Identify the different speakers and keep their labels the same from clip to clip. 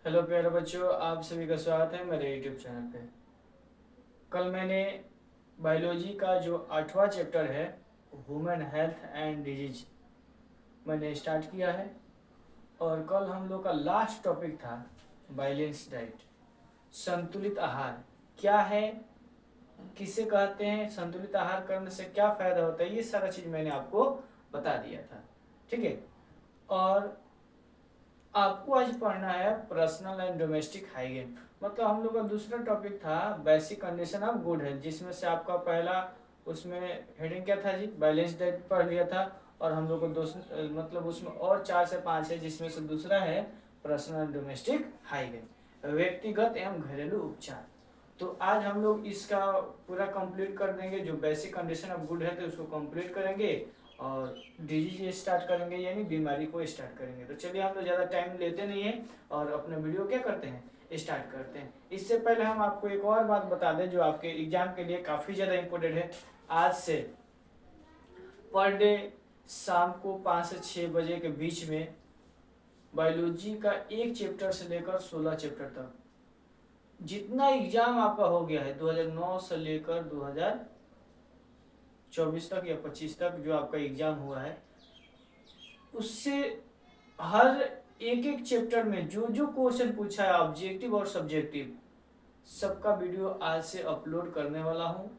Speaker 1: Hello प्यारे बच्चों, आप सभी का स्वागत है मेरे यूट्यूब चैनल पे। कल मैंने बायोलॉजी का जो 8वां चैप्टर है ह्यूमन हेल्थ एंड डिजीज मैंने स्टार्ट किया है। और कल हम लोग का लास्ट टॉपिक था बैलेंस डाइट, संतुलित आहार क्या है, किसे कहते हैं, संतुलित आहार करने से क्या फ़ायदा होता है, ये सारा चीज़ मैंने आपको बता दिया था। ठीक है। और आपको आज पढ़ना है पर्सनल एंड डोमेस्टिक हाइजीन। मतलब हम लोग का दूसरा टॉपिक था basic condition of good health, जिसमें से आपका पहला उसमें हेडिंग क्या था जी, बैलेंस डाइट पढ़ लिया था। और हम लोग को मतलब उसमें और 4 से 5 है, जिसमें से दूसरा है पर्सनल एंड डोमेस्टिक हाइजीन, व्यक्तिगत एवं घरेलू उपचार। तो आज हम लोग इसका पूरा कंप्लीट कर देंगे। जो basic condition of good health है उसको कंप्लीट करेंगे और डिजीज स्टार्ट करेंगे, यानी बीमारी को स्टार्ट करेंगे। तो चलिए, हम लोग ज़्यादा टाइम लेते नहीं हैं और अपने वीडियो क्या करते हैं, स्टार्ट करते हैं। इससे पहले हम आपको एक और बात बता दें जो आपके एग्जाम के लिए काफ़ी ज़्यादा इंपॉर्टेंट है। आज से पर डे शाम को 5 से 6 बजे के बीच में बायोलॉजी का एक चैप्टर से लेकर 16 चैप्टर तक जितना एग्जाम आपका हो गया है 2009 से लेकर 2024 तक या 25 तक जो आपका एग्जाम हुआ है, उससे हर एक एक चैप्टर में जो जो क्वेश्चन पूछा है ऑब्जेक्टिव और सब्जेक्टिव, सबका वीडियो आज से अपलोड करने वाला हूँ।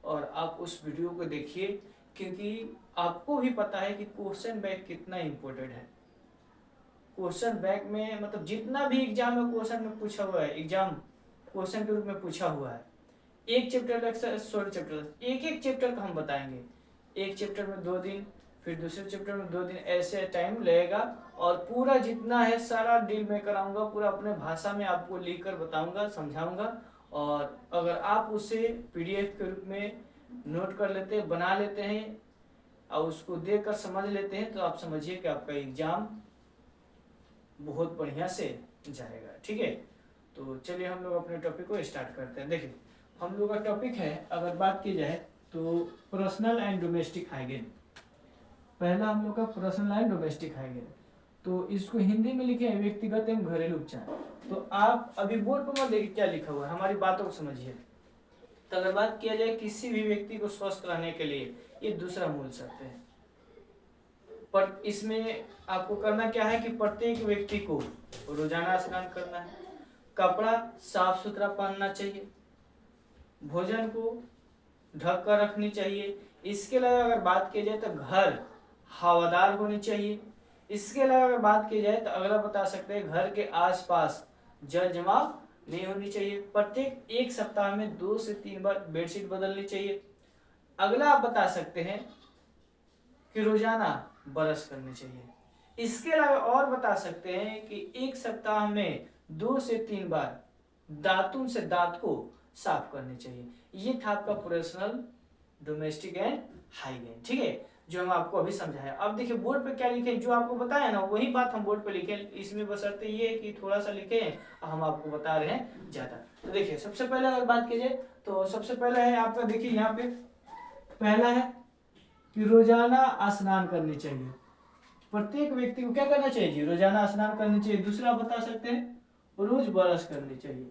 Speaker 1: और आप उस वीडियो को देखिए, क्योंकि आपको भी पता है कि क्वेश्चन बैंक कितना इम्पोर्टेंट है। क्वेश्चन बैंक में मतलब जितना भी एग्जाम में क्वेश्चन में पूछा हुआ है, एग्जाम क्वेश्चन के रूप में पूछा हुआ है, एक चैप्टर 16 चैप्टर, एक एक चैप्टर का हम बताएंगे। एक चैप्टर में 2 दिन, फिर दूसरे चैप्टर में 2 दिन, ऐसे टाइम लगेगा। और पूरा जितना है सारा डील मैं कराऊंगा, पूरा अपने भाषा में आपको लिख कर बताऊंगा, समझाऊंगा। और अगर आप उसे पीडीएफ के रूप में नोट कर लेते हैं, बना लेते हैं और उसको देख कर समझ लेते हैं, तो आप समझिए कि आपका एग्जाम बहुत बढ़िया से जाएगा। ठीक है। तो चलिए हम लोग अपने टॉपिक को स्टार्ट करते हैं। देखिए, हम लोग का टॉपिक है, अगर बात की जाए तो पर्सनल एंड डोमेस्टिक हाइजीन। पहला हम लोग का पर्सनल एंड डोमेस्टिक हाइजीन, तो इसको हिंदी में लिखे हैं व्यक्तिगत एवं घरेलू उपचार। तो आप अभी बोर्ड पर मत देखिए क्या लिखा हुआ है, हमारी बातों को समझिए। तो अगर बात किया जाए किसी भी व्यक्ति को स्वस्थ रहने के लिए, ये दूसरा मूल शर्त है। पर इसमें आपको करना क्या है कि प्रत्येक व्यक्ति को रोजाना स्नान करना है, कपड़ा साफ सुथरा पहनना चाहिए, भोजन को ढक कर रखनी चाहिए। इसके अलावा अगर बात की जाए तो घर हवादार होनी चाहिए। इसके अलावा अगर बात की जाए तो अगला बता सकते हैं, घर के आसपास जल जमाव नहीं होनी चाहिए। प्रत्येक एक सप्ताह में 2 से 3 बार बेडशीट बदलनी चाहिए। अगला आप बता सकते हैं कि रोजाना ब्रश करनी चाहिए। इसके अलावा और बता सकते हैं कि एक सप्ताह में 2 से 3 बार दातुन से दांत को साफ करनी चाहिए। ये था आपका पर्सनल डोमेस्टिक एंड हाइजीन। ठीक है, जो हम आपको अभी समझाया। अब देखिए बोर्ड पे क्या लिखे, जो आपको बताया ना वही बात हम बोर्ड पे लिखे। इसमें बशर्ते ये है कि थोड़ा सा लिखे हैं, हम आपको बता रहे हैं ज्यादा। तो देखिए, सबसे पहले अगर बात की जाए तो सबसे पहला है आपका, देखिए यहाँ पे पहला है कि रोजाना स्नान करनी चाहिए। प्रत्येक व्यक्ति को क्या करना चाहिए जी, रोजाना स्नान करनी चाहिए। दूसरा बता सकते हैं रोज ब्रश करनी चाहिए।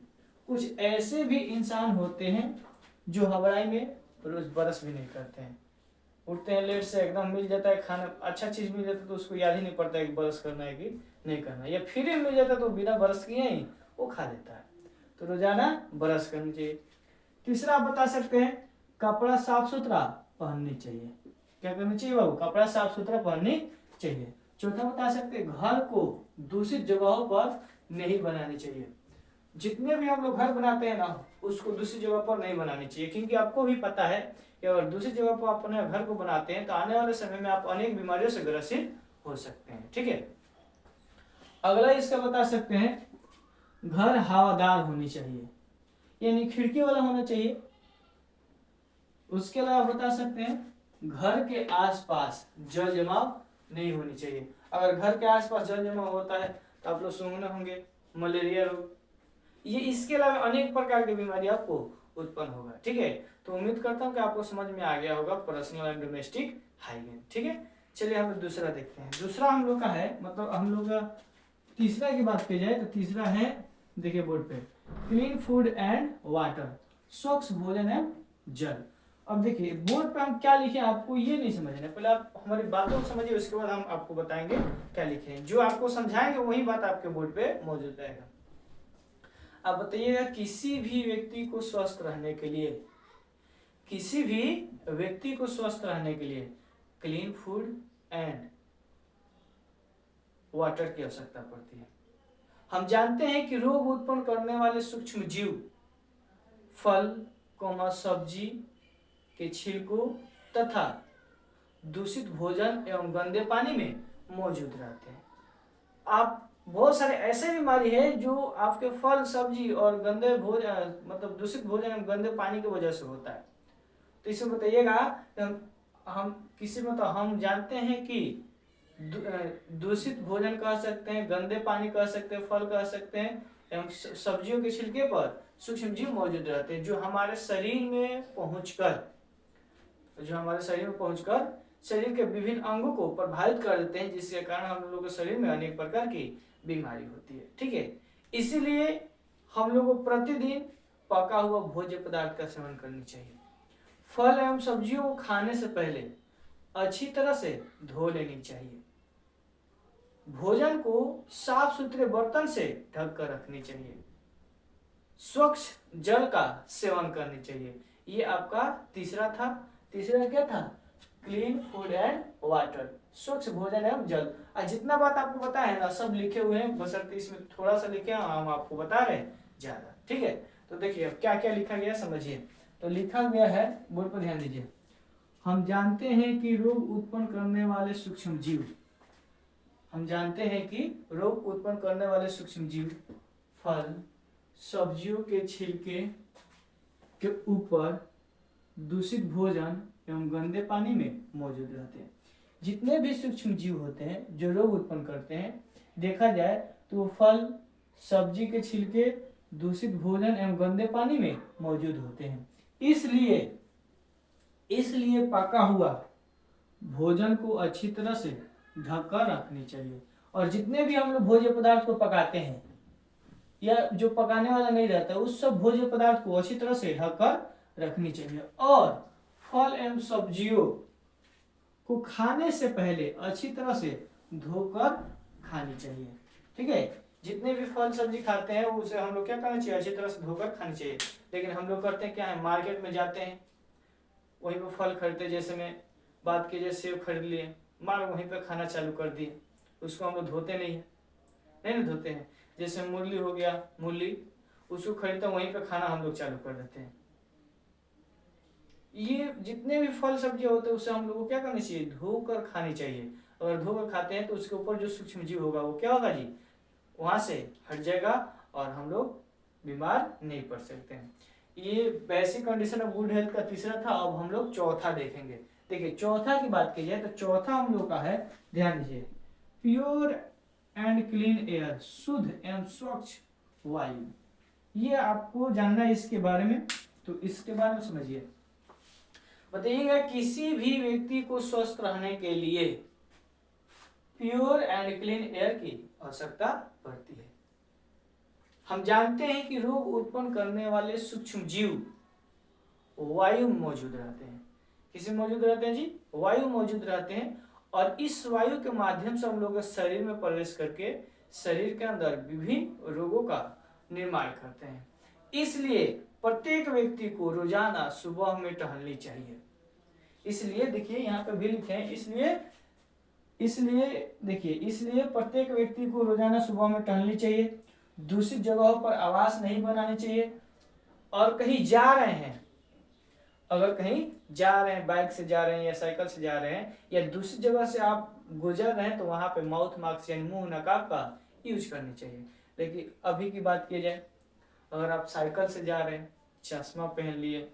Speaker 1: कुछ ऐसे भी इंसान होते हैं जो हवाई में रोज ब्रश भी नहीं करते हैं, उठते हैं लेट से, एकदम मिल जाता है खाना, अच्छा चीज मिल जाता है तो उसको याद ही नहीं पड़ता है कि ब्रश करना है कि नहीं करना है, या फ्री में मिल जाता है तो बिना ब्रश किए ही वो खा लेता है। तो रोजाना ब्रश करनी चाहिए। तीसरा आप बता सकते हैं कपड़ा साफ सुथरा पहननी चाहिए। क्या करनी चाहिए बाबू, कपड़ा साफ सुथरा पहननी चाहिए। चौथा बता सकते हैं घर को दूषित जगहों पर नहीं बनानी चाहिए। जितने भी हम लोग घर बनाते हैं ना, उसको दूसरी जगह पर नहीं बनानी चाहिए, क्योंकि आपको भी पता है कि अगर दूसरी जगह पर आप अपने घर को बनाते हैं तो आने वाले समय में आप अनेक बीमारियों से ग्रसित हो सकते हैं। ठीक है। अगला इसका बता सकते हैं घर हवादार होनी चाहिए, यानी खिड़की वाला होना चाहिए। उसके अलावा बता सकते हैं घर के आसपास जल जमाव नहीं होनी चाहिए। अगर घर के आसपास जल जमाव होता है तो आप लोग सूंघने होंगे, मलेरिया रोग, ये इसके अलावा अनेक प्रकार की बीमारी आपको उत्पन्न होगा। ठीक है। तो उम्मीद करता हूँ कि आपको समझ में आ गया होगा पर्सनल एंड डोमेस्टिक हाइजीन। ठीक है। चलिए हम लोग दूसरा देखते हैं। दूसरा हम लोग का है, मतलब हम लोग का तीसरा की बात की जाए तो तीसरा है, देखिए बोर्ड पे, क्लीन फूड एंड वाटर, स्वच्छ भोजन एवं जल। अब देखिए बोर्ड पे हम क्या लिखे आपको ये नहीं समझना, पहले आप हमारी बातों को समझिए, उसके बाद हम आपको बताएंगे क्या लिखे हैं। जो आपको समझाएंगे वही बात आपके बोर्ड पे मौजूद रहेगा। अब बताइएगा, किसी भी व्यक्ति को स्वस्थ रहने के लिए, किसी भी व्यक्ति को स्वस्थ रहने के लिए क्लीन फूड एंड वाटर की आवश्यकता पड़ती है। हम जानते हैं कि रोग उत्पन्न करने वाले सूक्ष्म जीव फल, सब्जी के छिलकों तथा दूषित भोजन एवं गंदे पानी में मौजूद रहते हैं। आप बहुत सारे ऐसे बीमारी है जो आपके फल, सब्जी और गंदे भोजन, मतलब दूषित भोजन एवं गंदे पानी की वजह से होता है। तो इसमें बताइएगा, हम किसी मतलब हम जानते हैं कि दूषित भोजन कह सकते हैं, गंदे पानी कह सकते हैं, फल कह सकते हैं एवं सब्जियों के छिलके पर सूक्ष्म जीव मौजूद रहते हैं, जो हमारे शरीर में पहुंचकर शरीर के विभिन्न अंगों को प्रभावित कर देते हैं, जिसके कारण हम लोगों के शरीर में अनेक प्रकार की बीमारी होती है। ठीक है, इसीलिए हम लोगों को प्रतिदिन पका हुआ भोज्य पदार्थ का सेवन करनी चाहिए। फल एवं सब्जियों को खाने से पहले अच्छी तरह से धो लेनी चाहिए। भोजन को साफ सुथरे बर्तन से ढक कर रखनी चाहिए। स्वच्छ जल का सेवन करनी चाहिए। ये आपका तीसरा था। तीसरा क्या था? क्लीन फूड एंड वाटर, स्वच्छ भोजन एवं जल। आज जितना बात आपको पता है ना, सब लिखे हुए हैं, बशर्ते इसमें थोड़ा सा लिखे हम आपको बता रहे ज्यादा। ठीक है, तो देखिए अब क्या क्या लिखा गया समझिए। तो लिखा गया है, बोर्ड पर ध्यान दीजिए। हम जानते हैं कि रोग उत्पन्न करने वाले सूक्ष्म जीव, हम जानते हैं कि रोग उत्पन्न करने वाले सूक्ष्म जीव फल, सब्जियों के छिलके के ऊपर, दूषित भोजन एवं गंदे पानी में मौजूद रहते हैं। जितने भी सूक्ष्म जीव होते हैं जो रोग उत्पन्न करते हैं, देखा जाए तो फल, सब्जी के छिलके, दूषित भोजन एवं गंदे पानी में मौजूद होते हैं। इसलिए पका हुआ भोजन को अच्छी तरह से ढककर रखनी चाहिए। और जितने भी हम लोग भोज्य पदार्थ को पकाते हैं या जो पकाने वाला नहीं रहता, उस सब भोज्य पदार्थ को अच्छी तरह से ढककर रखनी चाहिए। और फल एवं सब्जियों को खाने से पहले अच्छी तरह से धोकर खानी चाहिए। ठीक है, जितने भी फल सब्जी खाते हैं उसे हम लोग क्या करना चाहिए? अच्छी तरह से धोकर खानी चाहिए। लेकिन हम लोग करते हैं क्या है, मार्केट में जाते हैं, वहीं पर फल खरीदते, जैसे मैं बात की जाए सेब खरीद लिए, मार वहीं पर खाना चालू कर दिए, उसको हम लोग धोते नहीं है, नहीं ना धोते हैं। जैसे मूली हो गया, मूली उसको खरीदते वहीं पे खाना हम लोग चालू कर देते हैं। ये जितने भी फल सब्जी होते हैं उसे हम लोग को क्या करनी चाहिए? धोकर खानी चाहिए। अगर धोकर खाते हैं तो उसके ऊपर जो सूक्ष्म जीव होगा वो क्या होगा जी? वहां से हट जाएगा और हम लोग बीमार नहीं पड़ सकते हैं। ये basic condition of good health का तीसरा था। अब हम लोग चौथा देखेंगे। देखिए चौथा की बात की जाए तो चौथा हम लोग का है, ध्यान दीजिए, प्योर एंड क्लीन एयर, शुद्ध एवं स्वच्छ वायु। ये आपको जानना है इसके बारे में, तो इसके बारे में समझिए। बताइएगा, किसी भी व्यक्ति को स्वस्थ रहने के लिए प्योर एंड क्लीन एयर की आवश्यकता पड़ती है। हम जानते हैं कि रोग उत्पन्न करने वाले सूक्ष्म जीव वायु में मौजूद रहते हैं। किसमें मौजूद रहते हैं जी? वायु मौजूद रहते हैं। और इस वायु के माध्यम से हम लोग शरीर में प्रवेश करके शरीर के अंदर विभिन्न रोगों का निर्माण करते हैं। इसलिए प्रत्येक व्यक्ति को रोजाना सुबह में टहलनी चाहिए। इसलिए देखिए यहाँ पे भी लिखे हैं, इसलिए प्रत्येक व्यक्ति को रोजाना सुबह में टहलनी चाहिए। दूषित जगहों पर आवास नहीं बनानी चाहिए। और कहीं जा रहे हैं, अगर कहीं जा रहे हैं, बाइक से जा रहे हैं या साइकिल से जा रहे हैं या दूसरी जगह से आप गुजर रहे हैं, तो वहां पे माउथ मास्क यानी मुंह नकाब का यूज करनी चाहिए। लेकिन अभी की बात की जाए, अगर आप साइकिल से जा रहे हैं, चश्मा पहन लिए,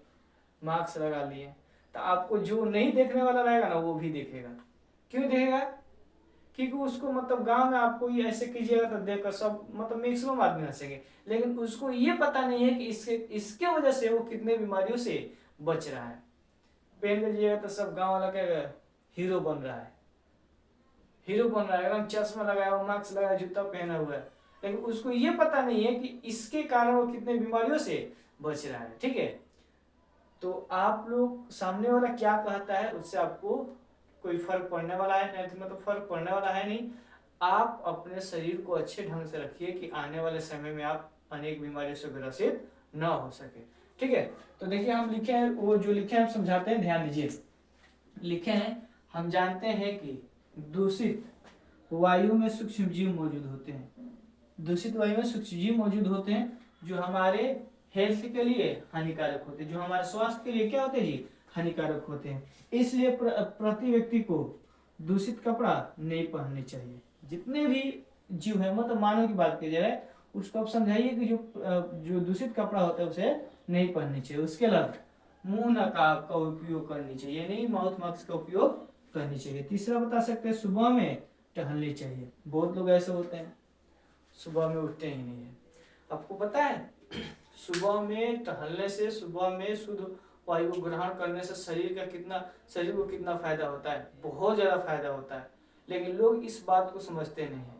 Speaker 1: मास्क लगा लिए, तो आपको जो नहीं देखने वाला रहेगा ना वो भी देखेगा। क्यों देखेगा? क्योंकि उसको मतलब गांव में आपको ये ऐसे कीजिएगा तो देखकर सब मतलब मैक्सिमम आदमी हंसेंगे, लेकिन उसको ये पता नहीं है कि इसके वजह से वो कितने बीमारियों से बच रहा है। पहन के जाइएगा तो सब गांव वाला क्या हीरो बन रहा है, हीरो बन रहा है, एकदम चश्मा लगाया हुआ, मास्क लगाया, जूता पहना हुआ है, लेकिन उसको ये पता नहीं है कि इसके कारण वो कितने बीमारियों से बच रहा है। ठीक है, तो आप लोग सामने वाला क्या कहता है उससे आपको कोई फर्क पड़ने वाला है नहीं, मतलब फर्क पड़ने वाला है नहीं। आप अपने शरीर को अच्छे ढंग से रखिए कि आने वाले समय में आप अनेक बीमारियों से ग्रसित न हो सके। ठीक है, तो देखिए हम लिखे हैं, वो जो लिखे हैं हम समझाते हैं, ध्यान दीजिए। लिखे हैं, हम जानते हैं कि दूषित वायु में सूक्ष्म जीव मौजूद होते हैं। दूषित वायु में सूक्ष्म जीव मौजूद होते हैं जो हमारे हेल्थ के लिए हानिकारक होते हैं, जो हमारे स्वास्थ्य के लिए क्या होते हैं जी, हानिकारक होते हैं। इसलिए प्रति व्यक्ति को दूषित कपड़ा नहीं पहनने चाहिए। जितने भी जीव है, मतलब मानव की बात की जाए, उसको आप समझाइए कि जो दूषित कपड़ा होता है उसे नहीं पहननी चाहिए। उसके अलावा मुंह नकाब का उपयोग करनी चाहिए, नहीं माउथ मास्क का उपयोग करनी चाहिए। तीसरा बता सकते हैं, सुबह में टहलनी चाहिए। बहुत लोग ऐसे होते हैं सुबह में उठते ही नहीं है। आपको पता है सुबह में टहलने से, सुबह में शुद्ध वायु को ग्रहण करने से शरीर को कितना फायदा होता है, बहुत ज्यादा फायदा होता है। लेकिन लोग इस बात को समझते नहीं है,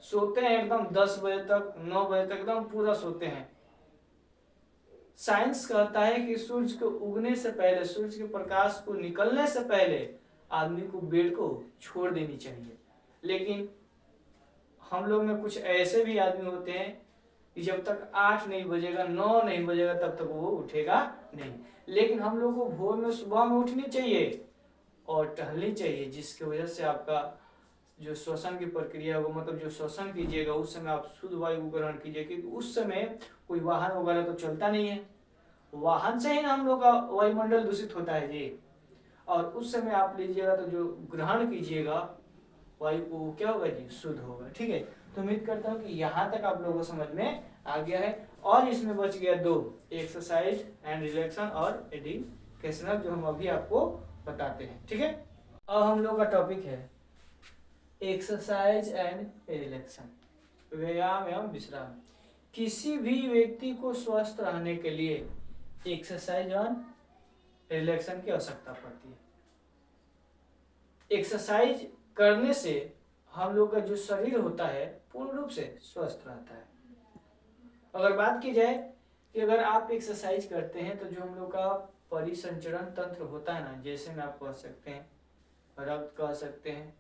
Speaker 1: सोते हैं एकदम 10 बजे तक 9 बजे तक एकदम पूरा सोते हैं। साइंस कहता है कि सूर्य के उगने से पहले, सूर्य के प्रकाश को निकलने से पहले आदमी को बेड को छोड़ देनी चाहिए। लेकिन हम लोग में कुछ ऐसे भी आदमी होते हैं कि जब तक 8 नहीं बजेगा, 9 नहीं बजेगा, तब तक वो उठेगा नहीं। लेकिन हम लोग को भोर में, सुबह में उठनी चाहिए और टहलनी चाहिए, जिसकी वजह से आपका जो श्वसन की प्रक्रिया होगा, मतलब जो श्वसन कीजिएगा उस समय आप शुद्ध वायु को ग्रहण कीजिए, क्योंकि उस समय कोई वाहन वगैरह तो चलता नहीं है। वाहन से ही ना हम लोग का वायुमंडल दूषित होता है जी। और उस समय आप लीजिएगा तो जो ग्रहण कीजिएगा वायु को, क्या होगा जी, शुद्ध होगा। ठीक है, तो उम्मीद करता हूँ कि यहाँ तक आप लोगों को समझ में आ गया है। और इसमें बच गया 2, एक्सरसाइज एंड रिलैक्सेशन और एजुकेशनल, जो हम अभी आपको बताते हैं। ठीक है, अब हम लोग का टॉपिक है एक्सरसाइज एंड रिलैक्सेशन, व्यायाम एवं विश्राम। किसी भी व्यक्ति को स्वस्थ रहने के लिए एक्सरसाइज और रिलैक्सेशन की आवश्यकता पड़ती है। एक्सरसाइज करने से हम लोग का जो शरीर होता है पूर्ण रूप से स्वस्थ रहता है। अगर बात की जाए कि अगर आप एक्सरसाइज करते हैं तो जो हम लोग का परिसंचरण तंत्र होता है ना, जैसे में आप कह सकते हैं रक्त कह सकते हैं,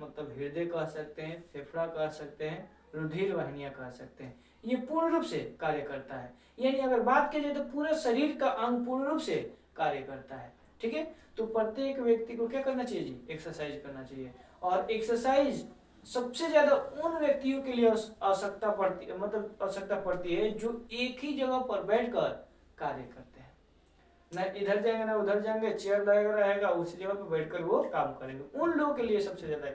Speaker 1: मतलब हृदय कह सकते हैं, फेफड़ा कह सकते हैं, रुधिर वाहिनियां कह सकते हैं, ये पूर्ण रूप से कार्य करता है। यानी अगर बात की जाए तो पूरे शरीर का अंग पूर्ण रूप से कार्य करता है। ठीक है, तो प्रत्येक व्यक्ति को क्या करना चाहिए जी, एक्सरसाइज करना चाहिए। और एक्सरसाइज सबसे ज्यादा उन व्यक्तियों के लिए आवश्यकता पड़ती है, मतलब आवश्यकता पड़ती है जो एक ही जगह पर बैठकर कार्य करते हैं, ना इधर जाएंगे ना उधर जाएंगे, चेयर लगा रहेगा उसी जगह पर बैठकर वो काम करेंगे। उन लोगों के लिए सबसे ज्यादा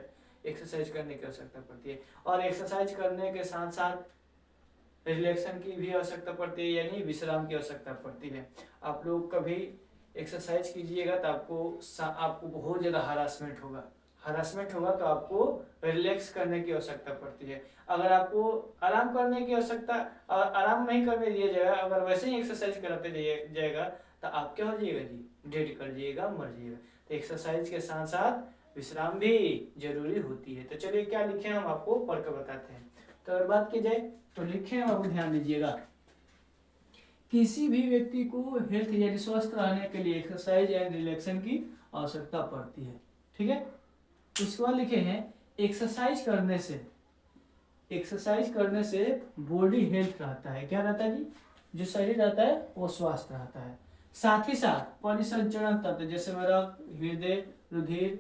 Speaker 1: एक्सरसाइज करने की आवश्यकता पड़ती है। और एक्सरसाइज करने के साथ साथ रिलैक्सेशन की भी आवश्यकता पड़ती है, यानी विश्राम की आवश्यकता पड़ती है। आप लोग कभी एक्सरसाइज कीजिएगा तो आपको बहुत ज्यादा हरासमेंट होगा तो आपको रिलैक्स करने की आवश्यकता पड़ती है। अगर आपको आराम करने की आवश्यकता, आराम नहीं करने दिया जाएगा, अगर वैसे ही एक्सरसाइज कराते जाएगा तो आप क्या हो जाइएगा जी, डेड कर जाइएगा, मर जाइएगा। तो एक्सरसाइज के साथ साथ विश्राम भी जरूरी होती है। तो चलिए क्या लिखे हम आपको पढ़कर बताते हैं। तो अगर बात की जाए तो लिखे हम, आपको ध्यान दीजिएगा, किसी भी व्यक्ति को हेल्थ यानी स्वस्थ रहने के लिए एक्सरसाइज एंड रिलैक्सेशन की आवश्यकता पड़ती है। ठीक है, उसके बाद लिखे हैं एक्सरसाइज करने से बॉडी हेल्थ रहता है। क्या रहता है जी, जो शरीर रहता है वो स्वस्थ रहता है। साथ ही साथ परिसंचरण तंत्र जैसे रक्त, हृदय, रुधिर,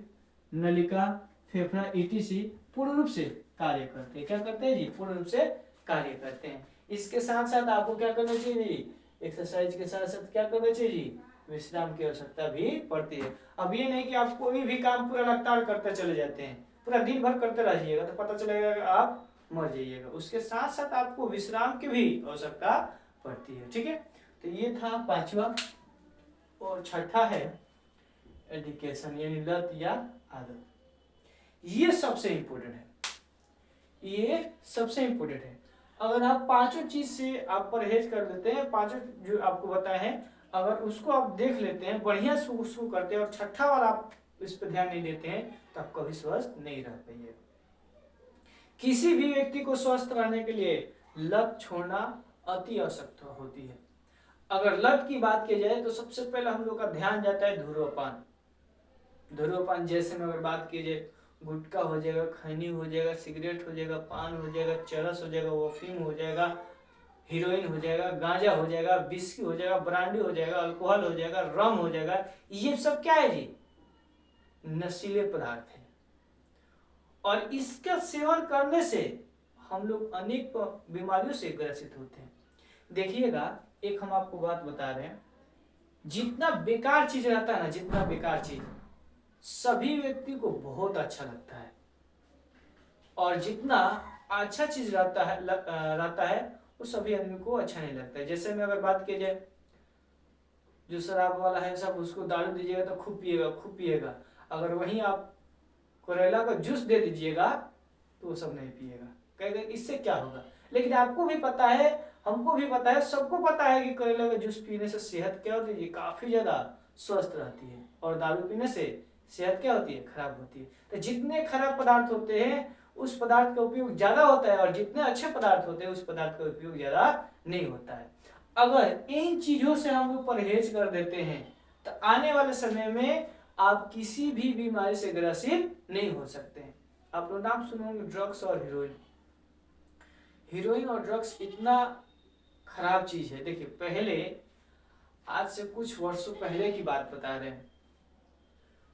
Speaker 1: नलिका, फेफड़ा etc पूर्ण रूप से कार्य करते हैं। क्या करते हैं जी, पूर्ण रूप से कार्य करते हैं। इसके साथ साथ आपको क्या करना चाहिए जी, एक्सरसाइज के साथ साथ क्या करना चाहिए जी, विश्राम की आवश्यकता भी पड़ती है। अब ये नहीं कि आप कोई भी काम पूरा लगातार करते चले जाते हैं, पूरा दिन भर करते रहिएगा तो पता चलेगा कि आप मर जाइएगा। उसके साथ साथ आपको विश्राम की भी आवश्यकता पड़ती है। ठीक है, तो ये था 5वां। और छठा है एडिकेशन यानी लत या आदत। ये सबसे इंपॉर्टेंट है। अगर आप 5 चीज से आप परहेज कर लेते हैं, 5 जो आपको बताए हैं, अगर उसको आप देख लेते हैं, बढ़िया से उसको करते हैं, और छठा वाला आप इस पर ध्यान नहीं देते हैं, तो तो आप कभी स्वस्थ नहीं रह पाइए। किसी भी व्यक्ति को स्वस्थ रहने के लिए लत छोड़ना अति आवश्यक होती है। अगर लत की बात की जाए तो सबसे पहले हम लोग का ध्यान जाता है धूम्रपान। धूम्रपान जैसे में अगर बात की जाए, गुटखा हो जाएगा, खैनी हो जाएगा, सिगरेट हो जाएगा, पान हो जाएगा, चरस हो जाएगा, अफीम हो जाएगा, हीरोइन हो जाएगा, गांजा हो जाएगा, विस्की हो जाएगा, ब्रांडी हो जाएगा, अल्कोहल हो जाएगा, रम हो जाएगा, ये सब क्या है जी? नशीले पदार्थ है। और इसका सेवन करने से हम लोग अनेक बीमारियों से ग्रसित होते हैं। देखिएगा, एक हम आपको बात बता रहे हैं, जितना बेकार चीज रहता है ना, जितना बेकार चीज सभी व्यक्ति को बहुत अच्छा लगता है, और जितना अच्छा चीज रहता है वो सभी आदमी को अच्छा नहीं लगता है। जैसे में अगर बात की जाए, जो शराब वाला है सब, उसको दारू दीजिएगा तो खूब पिएगा, खूब पिएगा। अगर वहीं आप करेला का जूस दे दीजिएगा तो वो सब नहीं पिएगा, कहेगा इससे क्या होगा। लेकिन आपको भी पता है, हमको भी पता है, सबको पता है कि करेला का जूस पीने से सेहत क्या होती है, काफी ज्यादा स्वस्थ रहती है, और दारू पीने से सेहत क्या होती है, खराब होती है। तो जितने खराब पदार्थ होते हैं उस पदार्थ का उपयोग ज्यादा होता है, और जितने अच्छे पदार्थ होते हैं उस पदार्थ का उपयोग ज्यादा नहीं होता है। अगर इन चीजों से हम लोग परहेज कर देते हैं तो आने वाले समय में आप किसी भी बीमारी से ग्रसित नहीं हो सकते हैं। आप लोग नाम सुने होंगे ड्रग्स और हीरोइन। हीरोइन और ड्रग्स इतना खराब चीज है। देखिए, पहले, आज से कुछ वर्षों पहले की बात बता रहे हैं,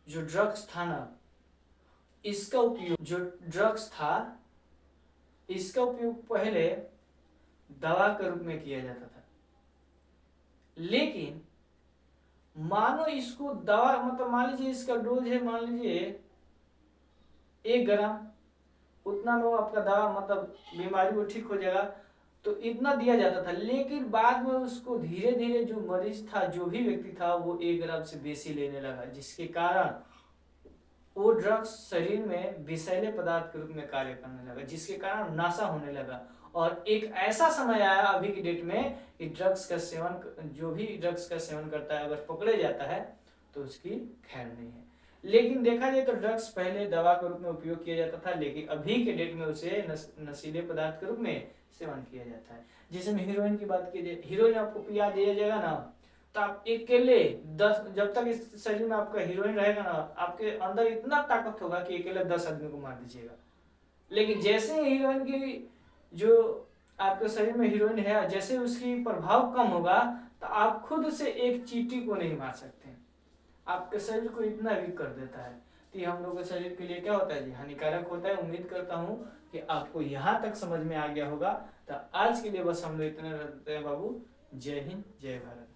Speaker 1: जो ड्रग्स था ना, इसका उपयोग, जो ड्रग्स था इसका उपयोग पहले दवा के रूप में किया जाता था। लेकिन मानो इसको दवा, मतलब मान लीजिए इसका डोज है, मान लीजिए 1 ग्राम, उतना में आपका दवा, मतलब बीमारी वो ठीक हो जाएगा, तो इतना दिया जाता था। लेकिन बाद में उसको धीरे धीरे जो मरीज था, जो भी व्यक्ति था, वो 1 ग्राम से बेसी लेने लगा, जिसके कारण वो ड्रग्स शरीर में विषैले पदार्थ के रूप में कार्य करने लगा, जिसके कारण नशा होने लगा। और एक ऐसा समय आया अभी की डेट में कि ड्रग्स का सेवन, जो भी ड्रग्स का सेवन करता है अगर पकड़े जाता है तो उसकी खैर नहीं है। लेकिन देखा जाए तो ड्रग्स पहले दवा के रूप में उपयोग किया जाता था, लेकिन अभी के डेट में उसे नशीले पदार्थ के रूप में सेवन किया जाता है। जैसे में हीरोइन की बात की जाए, हीरोइन आपको पिया दिया जाएगा ना, तो आप अकेले 10, जब तक इस शरीर में आपका हीरोइन रहेगा ना, आपके अंदर इतना ताकत होगा कि अकेले 10 आदमी को मार दीजिएगा। लेकिन जैसे हीरोइन की, जो आपके शरीर में हीरोइन है, जैसे उसकी प्रभाव कम होगा तो आप खुद से एक चींटी को नहीं मार सकते। आपके शरीर को इतना वीक कर देता है। तो ये हम लोग के शरीर के लिए क्या होता है जी, हानिकारक होता है। उम्मीद करता हूँ कि आपको यहाँ तक समझ में आ गया होगा। तो आज के लिए बस हम लोग इतना रहते हैं बाबू। जय हिंद, जय भारत।